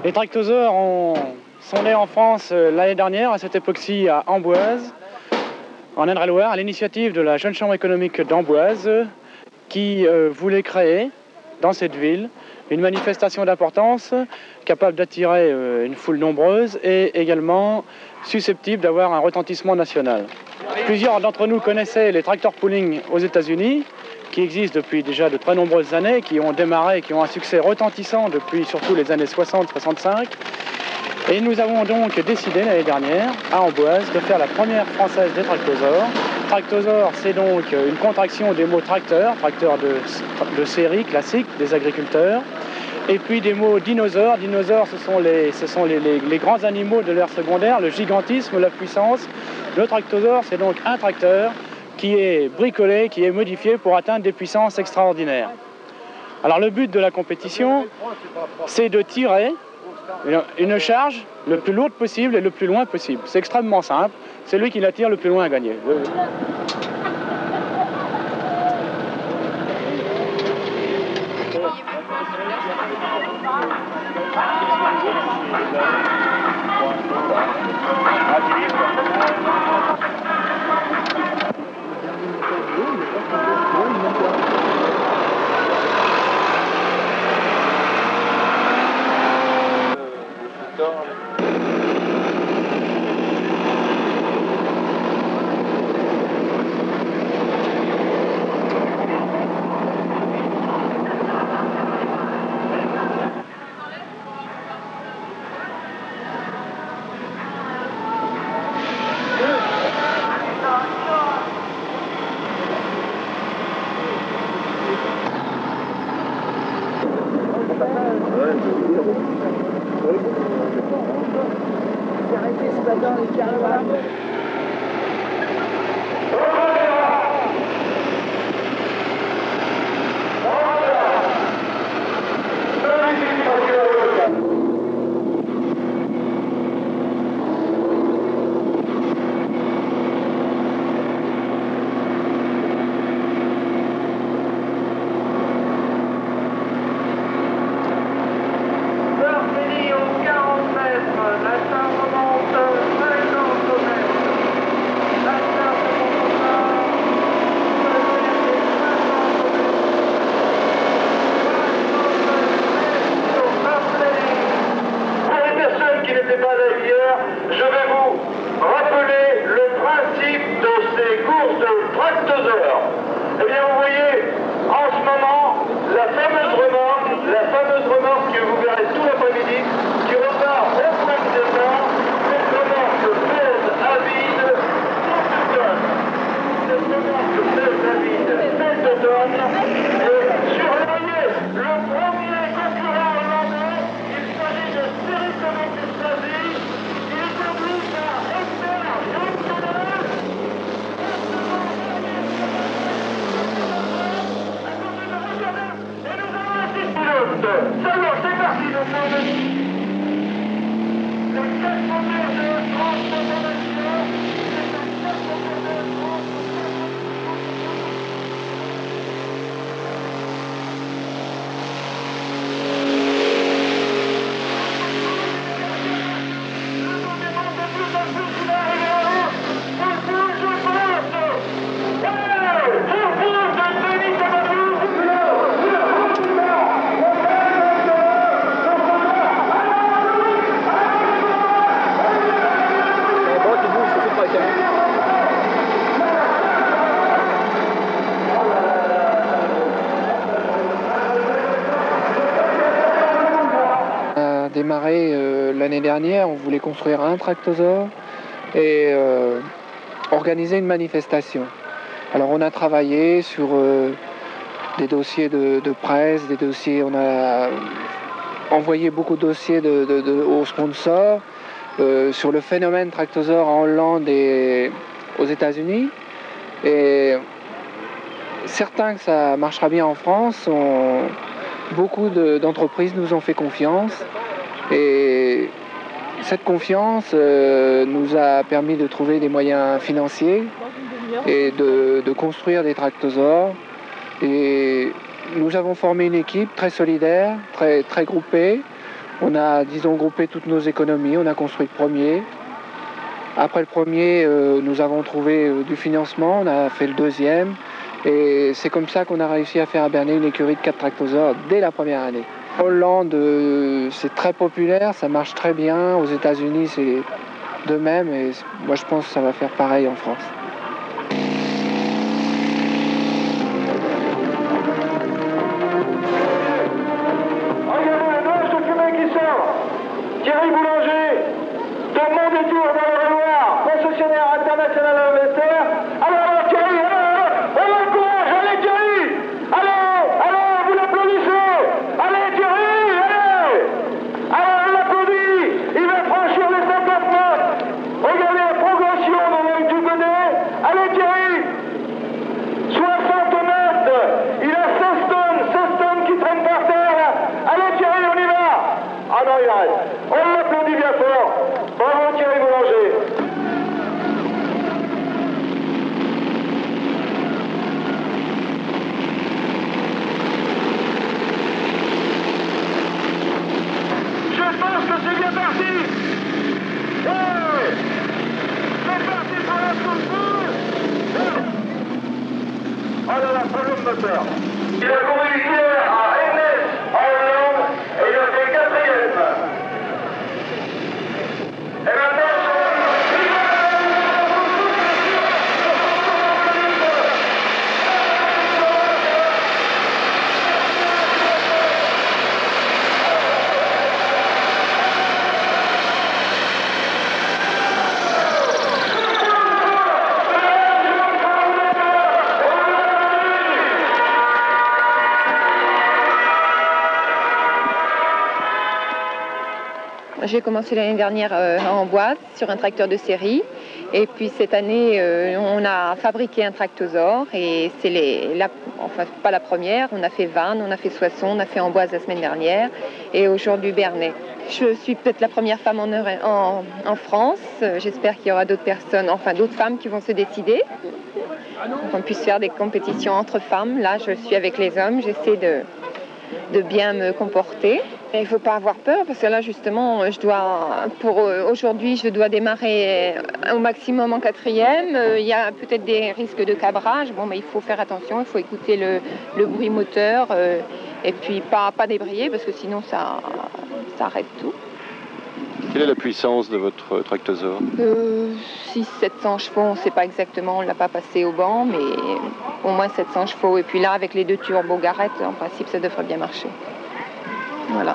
Les tractosaures sont nés en France l'année dernière, à cette époque-ci à Amboise, en Indre-et-Loire, à l'initiative de la Jeune Chambre économique d'Amboise, qui voulait créer, dans cette ville, une manifestation d'importance capable d'attirer une foule nombreuse et également susceptible d'avoir un retentissement national. Plusieurs d'entre nous connaissaient les tracteurs pooling aux États-Unis, qui existent depuis déjà de très nombreuses années, qui ont démarré, qui ont un succès retentissant depuis surtout les années 60-65. Et nous avons donc décidé l'année dernière, à Amboise, de faire la première française des tractosaures. Tractosaure, c'est donc une contraction des mots tracteur, tracteur de série classique des agriculteurs, et puis des mots dinosaures. Dinosaures, ce sont les grands animaux de l'ère secondaire, le gigantisme, la puissance. Le tractosaure, c'est donc un tracteur qui est bricolé, qui est modifié pour atteindre des puissances extraordinaires. Alors le but de la compétition, c'est de tirer une charge le plus lourde possible et le plus loin possible. C'est extrêmement simple, c'est lui qui la tire le plus loin à gagner. Démarré l'année dernière, on voulait construire un tractosaure et organiser une manifestation. Alors on a travaillé sur des dossiers de presse, des dossiers, on a envoyé beaucoup de dossiers aux sponsors sur le phénomène Tractosaur en Hollande et aux États-Unis. Et certains que ça marchera bien en France, beaucoup d'entreprises nous ont fait confiance. Et cette confiance nous a permis de trouver des moyens financiers et de construire des tractosaures. Et nous avons formé une équipe très solidaire, très groupée. On a, disons, groupé toutes nos économies. On a construit le premier. Après le premier, nous avons trouvé du financement. On a fait le deuxième. Et c'est comme ça qu'on a réussi à faire à Bernay une écurie de 4 tractosaures dès la première année. En Hollande, c'est très populaire, ça marche très bien. Aux États-Unis, c'est de même. Et moi, je pense que ça va faire pareil en France. Thierry Boulanger, de Mondétour dans le Loire, concessionnaire international investisseur. Alors Thierry, allez, courage, allez Thierry, allez, vous l'applaudissez, allez Thierry, allez, on l'applaudit, il va franchir les 50 mètres, regardez la progression de l'œil du Godet, allez Thierry, 60 mètres, il a 16 tonnes qui traînent par terre, allez Thierry, on y va. Ah non, il arrête. On l'applaudit bien fort. Bravo Thierry Boulanger. Je pense que c'est bien parti. Ouais. C'est parti pour la course. Oh là là, problème de moteur. Il a couru hier à Rennes, en Hollande, et il a fait 4e. Et maintenant, j'ai commencé l'année dernière en Amboise sur un tracteur de série. Et puis cette année, on a fabriqué un tractosaure. Et c'est enfin pas la première. On a fait Vannes, on a fait Soissons, on a fait Amboise la semaine dernière. Et aujourd'hui Bernay. Je suis peut-être la première femme en France. J'espère qu'il y aura d'autres personnes, enfin d'autres femmes qui vont se décider. Qu'on puisse faire des compétitions entre femmes. Là, je suis avec les hommes. J'essaie de bien me comporter. Il ne faut pas avoir peur parce que là justement aujourd'hui je dois démarrer au maximum en 4e. Il y a peut-être des risques de cabrage. Bon, mais il faut faire attention, il faut écouter le bruit moteur et puis pas débrayer parce que sinon ça arrête tout. Quelle est la puissance de votre tractosaure? 600-700 chevaux, on ne sait pas exactement, on ne l'a pas passé au banc, mais au moins 700 chevaux. Et puis là, avec les 2 turbo-garettes, en principe, ça devrait bien marcher. Voilà.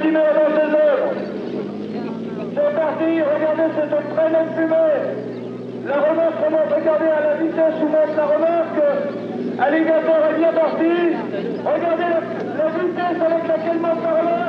estimé dans ses œuvres. C'est parti, regardez cette traînée de fumée. La remorque remonte, regardez à la vitesse où monte la remorque. Alligator est bien parti. Regardez la vitesse avec laquelle monte la remorque.